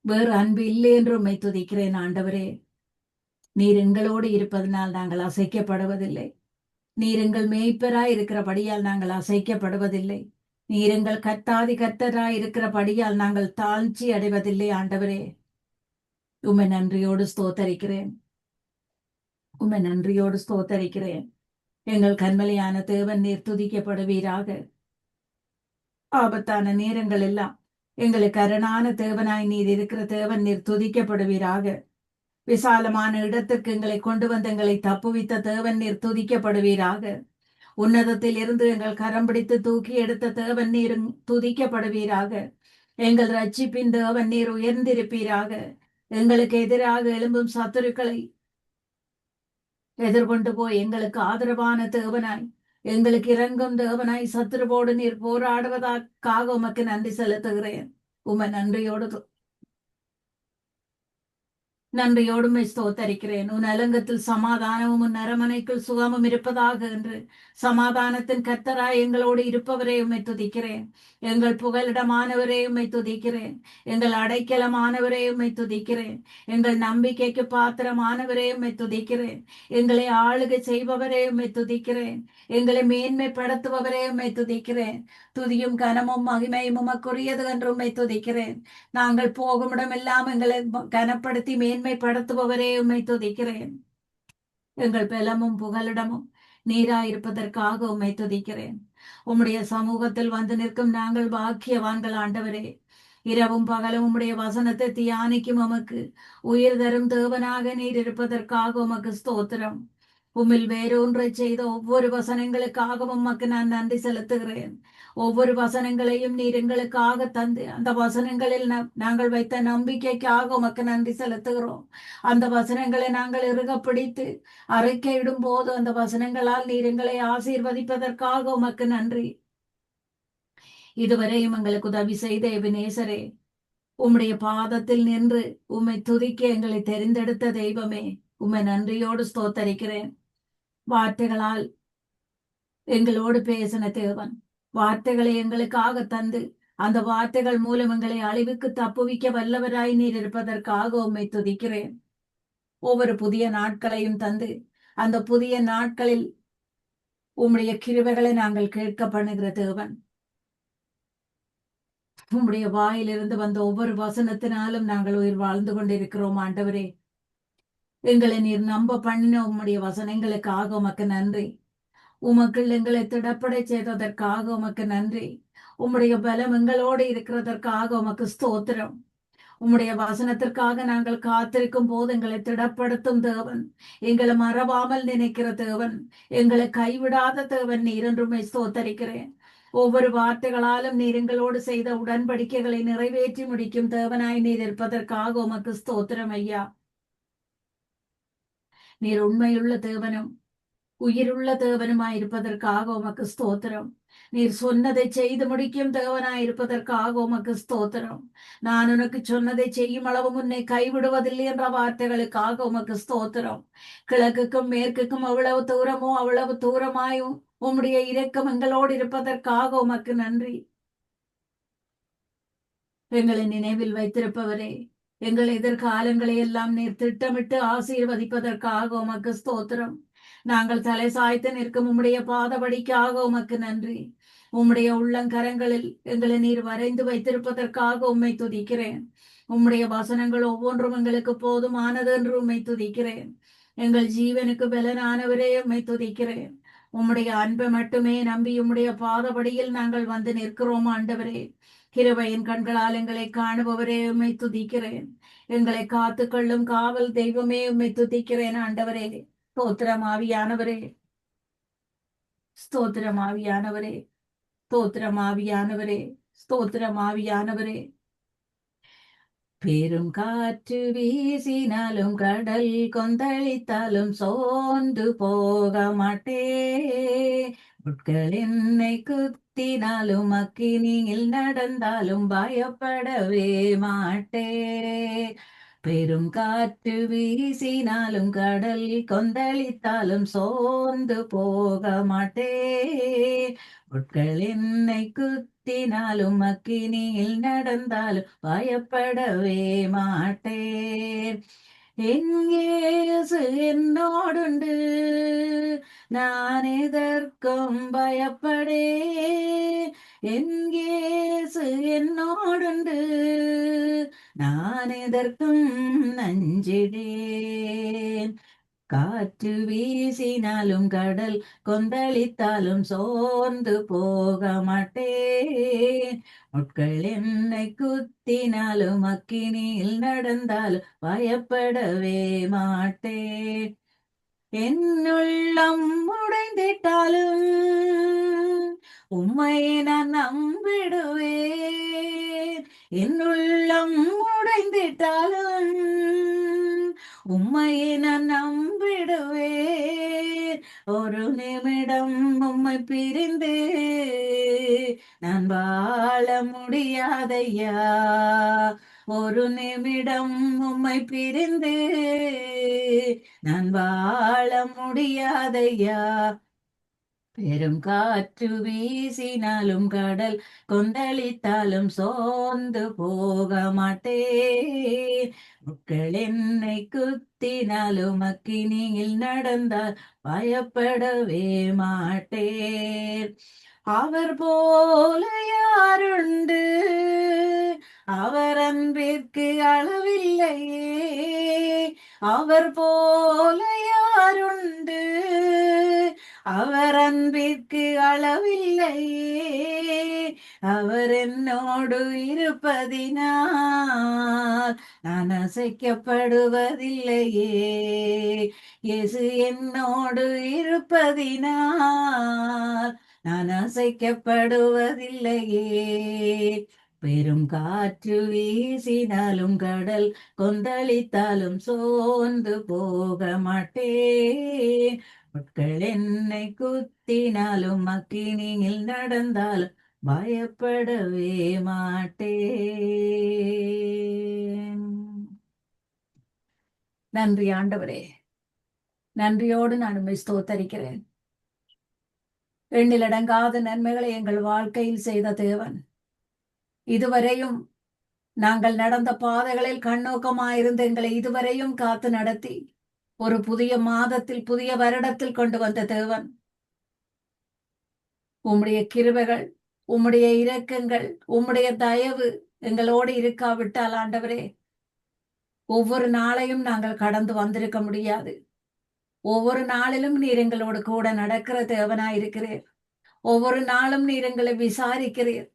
வேறு அன்பு இல்லை என்று உம்மை துதிக்கிறேன் ஆண்டவரே. நீர் எங்களோடு இருப்பதனால் நாங்கள் அசைக்கப்படுவதில்லை. நீர் எங்கள் மேய்ப்பராய் இருக்கிறபடியால் நாங்கள் அசைக்கப்படுவதில்லை. நீர் எங்கள் கர்த்தாதி கர்த்தராய் இருக்கிறபடியால் நாங்கள் தாழ்ச்சி அடைவதில்லை ஆண்டவரே. உம்மை நன்றியோடு ஸ்தோத்தரிக்கிறேன், உம்மை நன்றியோடு ஸ்தோத்தரிக்கிறேன். எங்கள் கண்மலையான தேவன் நீர் துதிக்கப்படுவீராக. ஆபத்தான நேரங்கள் எல்லாம் எங்களுக்கு அரணான தேவனாய் நீர் இருக்கிற தேவன் நீர் துதிக்கப்படுவீராக. விசாலமான இடத்துக்கு எங்களை கொண்டு வந்து எங்களை தப்புவித்த தேவன் நீர் துதிக்கப்படுவீராக. உன்னதத்தில் இருந்து எங்கள் கரம் பிடித்து தூக்கி எடுத்த தேவன் நீர் துதிக்கப்படுவீராக. எங்கள் ரட்சிப்பின் தேவன் நீர் உயர்ந்திருப்பீராக. எங்களுக்கு எதிராக எழும்பும் சத்துருக்களை எதிர்கொண்டு போய் எங்களுக்கு ஆதரவான தேவனாய், எங்களுக்கு இறங்கும் தேவனாய் சத்துருவோடு நீர் போராடுவதற்காக உமக்கு நன்றி செலுத்துகிறேன். உம்மை நன்றியோடுமை ஸ்தோத்தரிக்கிறேன். உன் அலங்கத்தில் சமாதானமும் உன் அரமனைக்குள் சுகமும் இருப்பதாக என்று சமாதானத்தின் கர்த்தராய் எங்களோடு இருப்பவரே உம்மை துதிக்கிறேன். எங்கள் புகலிடமானவரே உம்மை துதிக்கிறேன். எங்கள் அடைக்கலமானவரே உம்மை துதிக்கிறேன். எங்கள் நம்பிக்கைக்கு பாத்திரமானவரே உம்மை துதிக்கிறேன். எங்களை ஆளுகை செய்பவரே உம்மை துதிக்கிறேன். எங்களை மேன்மைப்படுத்துபவரே உம்மை துதிக்கிறேன். துதியும் கனமும் மகிமையும் உமக்குரியது என்று உம்மை துதிக்கிறேன். நாங்கள் போகும் இடமெல்லாம் எங்களை கனப்படுத்தி மேன்மைப்படுத்துபவரே உம்மை துதிக்கிறேன். எங்கள் பலமும் புகலிடமும் நீராயிருப்பதற்காக உம்மை துதிக்கிறேன். உம்முடைய சமூகத்தில் வந்து நிற்கும் நாங்கள் பாக்கியவான்கள் ஆண்டவரே. இரவும் பகலும் உம்முடைய வசனத்தை தியானிக்கும் உமக்கு உயிர் தரும் தேவனாக நீர் இருப்பதற்காக உமக்கு ஸ்தோத்திரம். உம்மில் வேறொன்றை செய்த ஒவ்வொரு வசனங்களுக்காகவும் உமக்கு நான் நன்றி செலுத்துகிறேன். ஒவ்வொரு வசனங்களையும் நீர் எங்களுக்காக தந்து அந்த வசனங்களில் நாங்கள் வைத்த நம்பிக்கைக்காக உமக்கு நன்றி செலுத்துகிறோம். அந்த வசனங்களை நாங்கள் இறுக பிடித்து அறிக்கையிடும் போது அந்த வசனங்களால் நீர் எங்களை ஆசீர்வதிப்பதற்காக உமக்கு நன்றி. இதுவரையும் எங்களுக்கு உதவி செய்த எபினேசரே, உம்முடைய பாதத்தில் நின்று உம்மை துதிக்க எங்களை தெரிந்தெடுத்த தெய்வமே, உம்மை நன்றியோடு ஸ்தோத்தரிக்கிறேன். வார்த்தைகளால் எங்களோடு பேசின தேவன், வார்த்தைகளை எங்களுக்காக தந்து அந்த வார்த்தைகள் மூலம் எங்களை அழிவுக்கு தப்புவிக்க வல்லவராய் நீர் இருப்பதற்காக உம்மை துதிக்கிறேன். ஒவ்வொரு புதிய நாட்களையும் தந்து அந்த புதிய நாட்களில் உம்முடைய கிருபைகளை நாங்கள் கேட்க பண்ணுகிற தேவன். உம்முடைய வாயிலிருந்து வந்த ஒவ்வொரு வசனத்தினாலும் நாங்கள் உயிர் வாழ்ந்து கொண்டிருக்கிறோம். ஆண்டவரே, எங்களை நீர் நம்ப பண்ணின உம்முடைய வசனங்களுக்காக உமக்கு நன்றி. உமக்குள் எங்களை திடப்படை செய்ததற்காக உமக்கு நன்றி. உம்முடைய பலம் எங்களோடு இருக்கிறதற்காக உமக்கு ஸ்தோத்திரம். உம்முடைய வசனத்திற்காக நாங்கள் காத்திருக்கும் போது எங்களை திடப்படுத்தும் தேவன், எங்களை மறவாமல் நினைக்கிற தேவன், எங்களை கைவிடாத தேவன் நீர் என்றுமே ஸ்தோத்தரிக்கிறேன். ஒவ்வொரு வார்த்தைகளாலும் நீர் எங்களோடு செய்த உடன்படிக்கைகளை நிறைவேற்றி முடிக்கும் தேவனாய் நீர் இருப்பதற்காக உமக்கு ஸ்தோத்திரம் ஐயா. நீர் உண்மையுள்ள தேவனும் உயிருள்ள தேவனுமாய் இருப்பதற்காக உமக்கு ஸ்தோத்திரம். நீர் சொன்னதை செய்து முடிக்கும் தேவனாய் இருப்பதற்காக உமக்கு ஸ்தோத்திரம். நான் உனக்கு சொன்னதை செய்யும் அளவு உன்னை கைவிடுவதில்லை என்ற வார்த்தைகளுக்காக உமக்கு ஸ்தோத்திரம். கிழக்குக்கும் மேற்குக்கும் அவ்வளவு தூரமோ அவ்வளவு தூரமாயும் உம்முடைய இரக்கம் எங்களோடு இருப்பதற்காக உமக்கு நன்றி. எங்களை நினைவில் வைத்திருப்பவரே, எங்கள் எதிர்காலங்களை எல்லாம் நீர் திட்டமிட்டு ஆசீர்வதிப்பதற்காக உமக்கு ஸ்தோத்திரம். நாங்கள் தலை சாய்த்து நிற்கும் உம்முடைய பாதபடிக்காக உமக்கு நன்றி. உம்முடைய உள்ளங்கரங்களில் எங்களை நீர் வரைந்து வைத்திருப்பதற்காக உம்மை துதிக்கிறேன். உம்முடைய வசனங்கள் ஒவ்வொன்றும் எங்களுக்கு போதுமானது என்று உம்மை துதிக்கிறேன். எங்கள் ஜீவனுக்கு பலனானவரே உம்மை துதிக்கிறேன். உம்முடைய அன்பை மட்டுமே நம்பி உம்முடைய பாதபடியில் நாங்கள் வந்து நிற்கிறோம். ஆண்டவரே, கிருபையின் கண்களால் எங்களை காணுபவரே உம்மை துதிக்கிறேன். எங்களை காத்து கொள்ளும் காவல் தெய்வமே உம்மை துதிக்கிறேன். ஆண்டவரே, ஸ்தோத்திரம் ஆவியானவரே, ஸ்தோத்திரம் ஆவியானவரே, ஸ்தோத்திரம் ஆவியானவரே, ஸ்தோத்திரம் ஆவியானவரே. பெரும் காற்று வீசினாலும் கடல் கொந்தளித்தாலும் சோர்ந்து போக மாட்டே. புட்கள் என்னை குத்தினாலும் அக்கினியில் நடந்தாலும் பயப்படவே மாட்டே. பெரும் காற்று வீசினாலும் கடல் கொந்தளித்தாலும் சோர்ந்து போக மாட்டே. புட்கள் என்னை குத்தினாலும் அக்கினியில் நடந்தாலும் பயப்படவே மாட்டேன். என் இயேசு என்னோடுண்டு, நான் எதற்கும் பயப்படேன். என் இயேசு என்னோடுண்டு, நான் எதற்கும் நஞ்சிடேன். காற்று வீசினாலும் கடல் கொந்தளித்தாலும் சோர்ந்து போக மாட்டேன். முட்கள் என்னை குத்தினாலும் அக்கினியில் நடந்தாலும் பயப்படவே மாட்டேன். என்னுள்ளம் உடைந்திட்டாலும் உம்மை நான் நம்பிடுவேன். என்னுள்ளம் உடைந்திட்டாலும் உம்மையை நான் நம்பிடுவேன். ஒரு நிமிடம் உம்மை பிரிந்து நான் வாழ முடியாதையா. ஒரு நிமிடம் உம்மை பிரிந்து நான் வாழ முடியாதையா. பெரும் காற்று வீசினாலும் கடல் கொந்தளித்தாலும் சோர்ந்து போக மாட்டேன். முட்கள் என்னை குத்தினாலும் அக்கினியில் நடந்தால் பயப்படவே மாட்டேன். அவர் போல யாருண்டு, அவர் அன்பிற்கு அளவில்லையே. அவர் போல யாருண்டு, அவர் அன்பிற்கு அளவில்லையே. அவர் என்னோடு இருப்பதினால் நான் அசைக்கப்படுவதில்லையே. இயேசு என்னோடு இருப்பதினால் நான் அசைக்கப்படுவதில்லையே. பெரும் காற்று வீசினாலும் கடல் கொந்தளித்தாலும் சோர்ந்து போக மாட்டேன். முட்கள் என்னை குத்தினாலும் அக்கினியில் நடந்தாலும் பயப்படவே மாட்டேன். நன்றி ஆண்டவரே. நன்றியோடு நான் உம்மை ஸ்தோத்தரிக்கிறேன். எண்ணிலடங்காத நன்மைகளை எங்கள் வாழ்க்கையில் செய்த தேவன், இதுவரையும் நாங்கள் நடந்த பாதைகளில் கண்ணோக்கமாயிருந்து எங்களை இதுவரையும் காத்து நடத்தி ஒரு புதிய மாதத்தில் புதிய வருடத்தில் கொண்டு வந்த தேவன், உம்முடைய கிருபைகள், உம்முடைய இரக்கங்கள், உம்முடைய தயவு எங்களோடு இருக்காவிட்டால் ஆண்டவரே, ஒவ்வொரு நாளையும் நாங்கள் கடந்து வந்திருக்க முடியாது. ஒவ்வொரு நாளிலும் நீர் எங்களோடு கூட நடக்கிற தேவனாயிருக்கிறீர். ஒவ்வொரு நாளும் நீர் எங்களை விசாரிக்கிறீர்.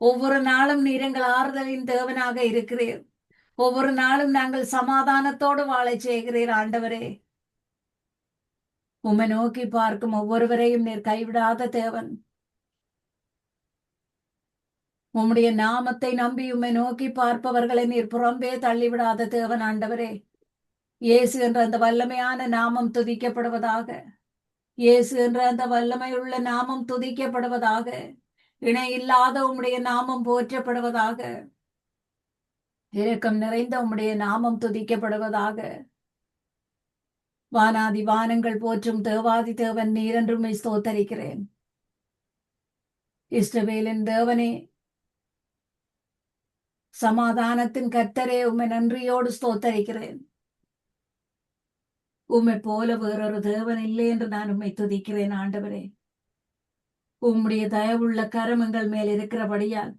ஒவ்வொரு நாளும் நீர் எங்கள் ஆறுதலின் தேவனாக இருக்கிறீர். ஒவ்வொரு நாளும் நாங்கள் சமாதானத்தோடு வாழச் செய்கிறீர் ஆண்டவரே. உம்மை நோக்கி பார்க்கும் ஒவ்வொருவரையும் நீர் கைவிடாத தேவன். உம்முடைய நாமத்தை நம்பி உம்மை நோக்கி பார்ப்பவர்களை நீர் புறம்பே தள்ளிவிடாத தேவன் ஆண்டவரே. இயேசு என்ற அந்த வல்லமையான நாமம் துதிக்கப்படுவதாக. இயேசு என்ற அந்த வல்லமையுள்ள நாமம் துதிக்கப்படுவதாக. இணையில்லாத உம்முடைய நாமம் போற்றப்படுவதாக. இரக்கம் நிறைந்த உம்முடைய நாமம் துதிக்கப்படுவதாக. வானாதி வானங்கள் போற்றும் தேவாதி தேவன் நீர் என்றும் ஸ்தோத்தரிக்கிறேன். இஸ்ரவேலின் தேவனே, சமாதானத்தின் கர்த்தரே, உம்மை நன்றியோடு ஸ்தோத்தரிக்கிறேன். உம்மை போல வேறொரு தேவன் இல்லை என்று நான் உம்மை துதிக்கிறேன் ஆண்டவரே. உம்முடைய தயவுள்ள கரம் எங்கள் மேல் இருக்கிறபடியால்,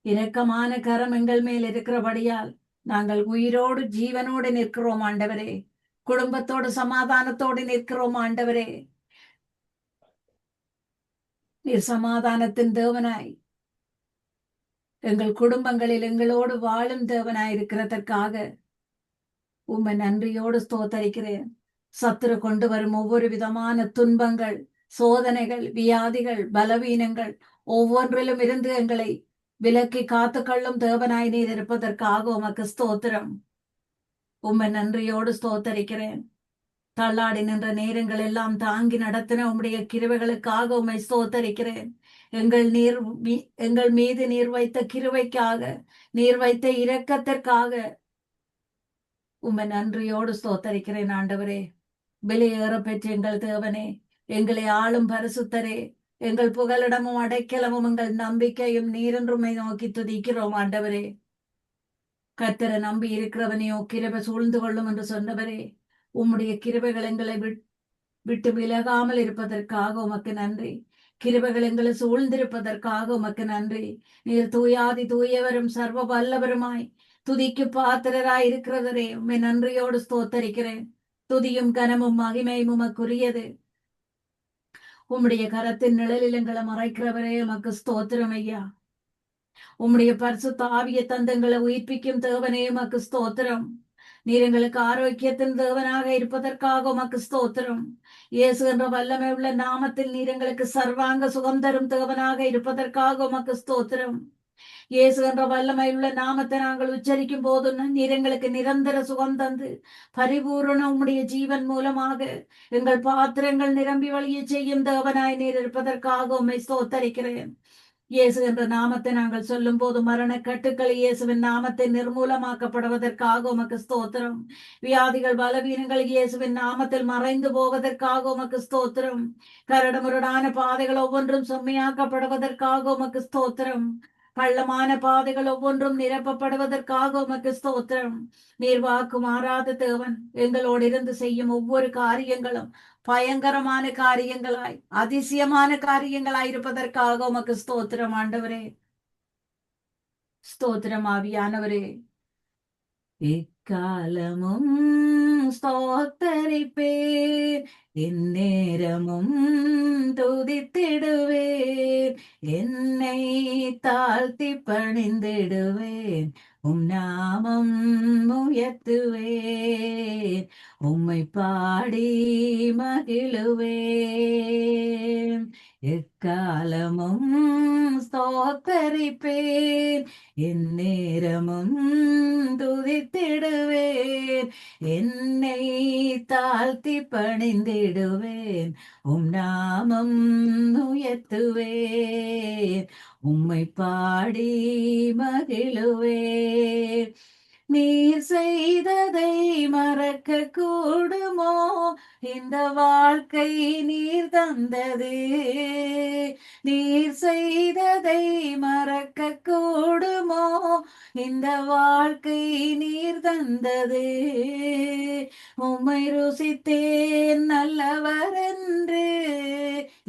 இரக்கமான கரம் எங்கள் மேல் இருக்கிறபடியால் நாங்கள் உயிரோடு ஜீவனோடு நிற்கிறோம் ஆண்டவரே. குடும்பத்தோடு சமாதானத்தோடு நிற்கிறோம் ஆண்டவரே. நீர் சமாதானத்தின் தேவனாய் எங்கள் குடும்பங்களில் எங்களோடு வாழும் தேவனாய் இருக்கிறதற்காக உம்மை நன்றியோடு ஸ்தோத்தரிக்கிறேன். சத்துரு கொண்டு வரும் ஒவ்வொரு விதமான துன்பங்கள், சோதனைகள், வியாதிகள், பலவீனங்கள் ஒவ்வொன்றிலும் இருந்து எங்களை விலக்கி காத்துக்கொள்ளும் தேவனாய் நீர் இருப்பதற்காக உமக்கு ஸ்தோத்திரம். உம்மை நன்றியோடு ஸ்தோத்தரிக்கிறேன். தள்ளாடி நின்ற நேரங்கள் எல்லாம் தாங்கி நடத்தின உம்முடைய கிருபைகளுக்காக உம்மை ஸ்தோத்தரிக்கிறேன். எங்கள் மீது நீர் வைத்த கிருபைக்காக, நீர் வைத்த இரக்கத்திற்காக உம்மை நன்றியோடு ஸ்தோத்தரிக்கிறேன் ஆண்டவரே. வெளியேற பெற்ற எங்கள் தேவனே, எங்களை ஆளும் பரிசுத்தரே, எங்கள் புகலிடமும் அடைக்கலமும் எங்கள் நம்பிக்கையும் நீரென்றுமை நோக்கி துதிக்கிறோம் ஆண்டவரே. கர்த்தரை நம்பி இருக்கிறவனையோ கிருபை சூழ்ந்து கொள்ளும் என்று சொன்னவரே, உம்முடைய கிருபைகள் எங்களை விட்டு விலகாமல் இருப்பதற்காக உமக்கு நன்றி. கிருபைகள் எங்களை சூழ்ந்திருப்பதற்காக உமக்கு நன்றி. நீர் தூயாதி தூயவரும் சர்வ வல்லவருமாய் துதிக்கு பாத்திரராய் இருக்கிறவரே, உம்மை நன்றியோடு ஸ்தோத்தரிக்கிறேன். துதியும் கனமும் மகிமையும் உமக்குரியது. உம்முடைய கரத்தின் நிழலில் எங்களை மறைக்கிறவரே, உமக்கு ஸ்தோத்திரம் ஐயா. உம்முடைய பரிசுத்த ஆவிய தந்தங்களை உயிர்ப்பிக்கும் தேவனே, உமக்கு ஸ்தோத்திரம். நீர் எங்களுக்கு ஆரோக்கியத்தின் தேவனாக இருப்பதற்காக உமக்கு ஸ்தோத்திரம். இயேசு என்ற வல்லமை உள்ள நாமத்தில் நீர் எங்களுக்கு சர்வாங்க சுகம் தரும் தேவனாக இருப்பதற்காக உமக்கு ஸ்தோத்திரம். இயேசு என்ற வல்லமை உள்ள நாமத்தை நாங்கள் உச்சரிக்கும் போது நீர் எங்களுக்கு நிரந்தர சுகம் தந்து பரிபூரண உம்முடைய ஜீவன் மூலமாக எங்கள் பாத்திரங்கள் நிரம்பி வழிய செய்யும் தேவனாய் நீர் இருப்பதற்காக உம்மை ஸ்தோத்தரிக்கிறேன். இயேசு என்ற நாமத்தை நாங்கள் சொல்லும் போது மரண கட்டுக்கள் இயேசுவின் நாமத்தை நிர்மூலமாக்கப்படுவதற்காக உமக்கு ஸ்தோத்திரம். வியாதிகள், பலவீனங்கள் இயேசுவின் நாமத்தில் மறைந்து போவதற்காக உமக்கு ஸ்தோத்திரம். கரடுமுரடான பாதைகள் ஒவ்வொன்றும் செம்மையாக்கப்படுவதற்காக உமக்கு ஸ்தோத்திரம். பள்ளமான பாதைகள் ஒவ்வொன்றும் நிரப்பப்படுவதற்காக உமக்கு ஸ்தோத்திரம். நீர் வாக்கு மாறாத தேவன். எங்களோடு இருந்து செய்யும் ஒவ்வொரு காரியங்களும் பயங்கரமான காரியங்களாய், அதிசயமான காரியங்களாய் இருப்பதற்காக உமக்கு ஸ்தோத்திரம் ஆண்டவரே. ஸ்தோத்திரம் ஆவியானவரே. எக்காலமும் ஸ்தோத்தரிப்பேன், எந்நேரமும் துதித்திடுவேன், என்னை தாழ்த்தி பணிந்திடுவேன், உம் நாமம் உயர்த்துவேன், உம்மை பாடி மகிழுவேன். எக்காலமும் ஸ்தோத்தரிப்பேன், எந்நேரமும் துதித்திடுவேன், என்னை தாழ்த்தி பணிந்திடுவேன், உம் நாமம் உயர்த்துவேன், உம்மை பாடி மகிழுவேன். நீர் செய்ததை மறக்க கூடுமோ? இந்த வாழ்க்கை நீர் தந்தது. நீர் செய்ததை மறக்க கூடுமோ? இந்த வாழ்க்கை நீர் தந்தது. உம்மை ருசித்தேன் நல்லவர் என்று,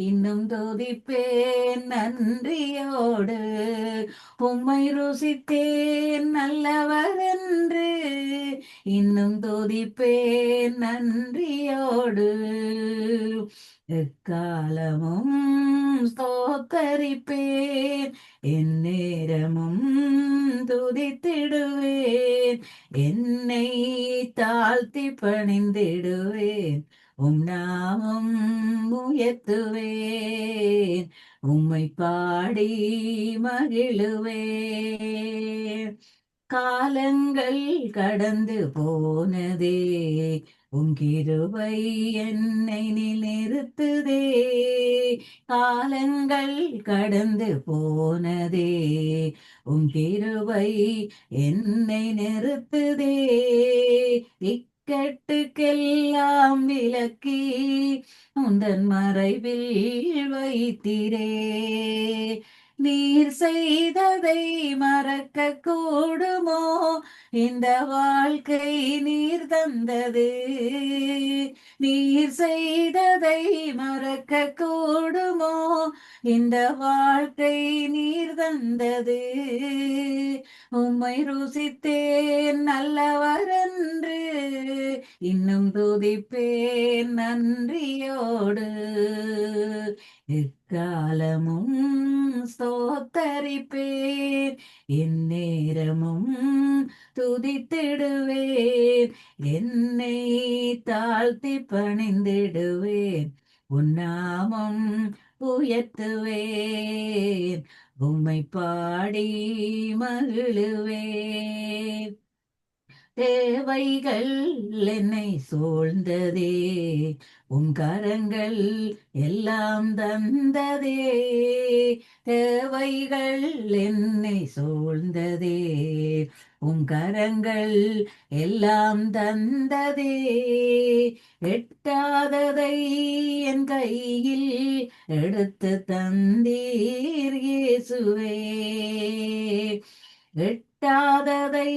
இன்னும் துதிப்பேன் நன்றியோடு. உம்மை ருசித்தேன் நல்லவர் என்று, இன்னும் துதிப்பேன் நன்றியோடு. எக்காலமும் ஸ்தோத்தரிப்பேன், எந்நேரமும் துதித்திடுவேன். என்னை தாழ்த்தி பணிந்திடுவேன், நாமம் உயர்த்துவேன். உம்மை பாடி மகிழுவேன். காலங்கள் கடந்து போனதே, கிருபை என்னை நிறுத்துதே. காலங்கள் கடந்து போனதே, கிருபை என்னை நிறுத்துதே. இக்கட்டுக்கெல்லாம் விலக்கி உந்தன் மறைவில் வைத்திரே. நீர் செய்ததை மறக்க கூடுமோ? இந்த வாழ்க்கை நீர் தந்தது. நீர் செய்ததை மறக்க கூடுமோ? இந்த வாழ்க்கை நீர் தந்தது. உம்மை ருசித்தேன் நல்லவர் என்று, இன்னும் துதிப்பேன் நன்றியோடு. எக்காலமும் ஸ்தோத்தரிப்பேன், எந்நேரமும் துதித்திடுவேன். என்னை தாழ்த்தி பணிந்திடுவேன், நாமம் உயர்த்துவேன். உம்மை பாடி மகிழுவேன். தேவைகள் என்னை சூழ்ந்ததே, கரங்கள் எல்லாம் தந்ததே. தேவைகள் என்னை சூழ்ந்ததே, கரங்கள் எல்லாம் தந்ததே. எட்டாததை என் கையில் எடுத்து தந்தீர் இயேசுவே. எட்டாததை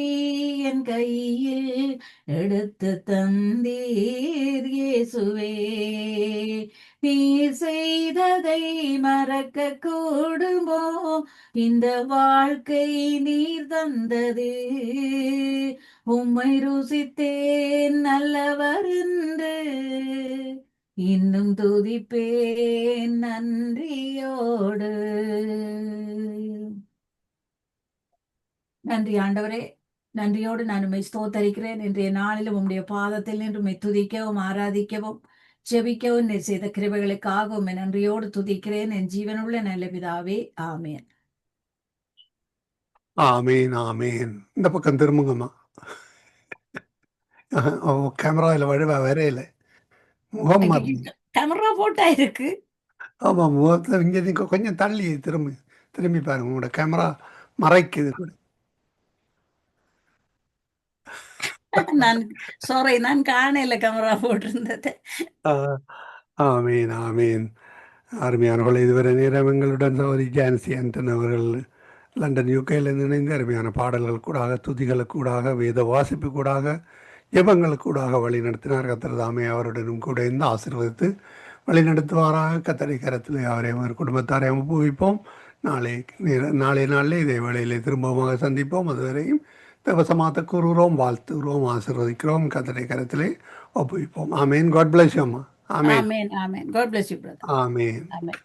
என் கையில் எடுத்து தந்தீர் இயேசுவே. நீர் செய்ததை மறக்க கூடுமோ? இந்த வாழ்க்கை நீர் தந்தது. உம்மை ருசித்தேன் நல்லவர் என்று, இன்னும் துதிப்பேன் நன்றியோடு. நன்றி ஆண்டவரே, நன்றியோடு நான் உம்மை ஸ்தோத்தரிக்கிறேன். இன்றைய நாளிலும் உம்முடைய பாதத்தில் நின்று உம்மை துதிக்கவும் ஆராதிக்கவும் ஜெபிக்கவும் நீர் செய்த கிருபைகளுக்காக உம்மை நன்றியோடு துதிக்கிறேன். என் ஜீவனுள்ள நல்ல பிதாவே, ஆமேன். ஆமீன் ஆமீன். இந்த பக்கம் திரும்புங்கம்மா. கேமராவில் வழுவ வரையில முகம் கேமரா போட்டா இருக்கு. ஆமாம், முகத்தில் இங்கே நீங்க கொஞ்சம் தள்ளி திரும்பி பாருங்க. உங்களோட கேமரா மறைக்குது கூட. நான் காணல கேமரா போட்டிருந்தது. ஆமீன் ஆமீன். அருமையானவர்கள், இதுவரை நேரம் எங்களுடன் சகோதரி ஜான்சி ஆண்டன் அவர்கள் லண்டன் யூகேலேருந்து இணைந்து அருமையான பாடல்கள் கூடாக, துதிகளுக்கூடாக, வேத வாசிப்பு கூடாக, ஜெபங்களுக்கூடாக வழி நடத்தினார். கர்த்தர் தாமே அவருடனும் கூட இருந்து ஆசீர்வதித்து வழிநடத்துவாராக. கர்த்தரை கரத்தில் அவரையும் ஒரு குடும்பத்தாரையும் ஒப்புவிப்போம். நாளை நாளில் இதே வேளையிலே திரும்பமாக சந்திப்போம். அதுவரையும் தேவசமாத்த கூறுகிறோம், வாழ்த்துகிறோம், ஆசீர்வதிக்கிறோம். கர்த்தரை கரத்திலே ஒப்புவிப்போம். ஆமேன். காட் பிளஸ் யூ அம்மா. ஆமேன் ஆமேன் ஆமேன். God bless you, brother. Amen. Amen.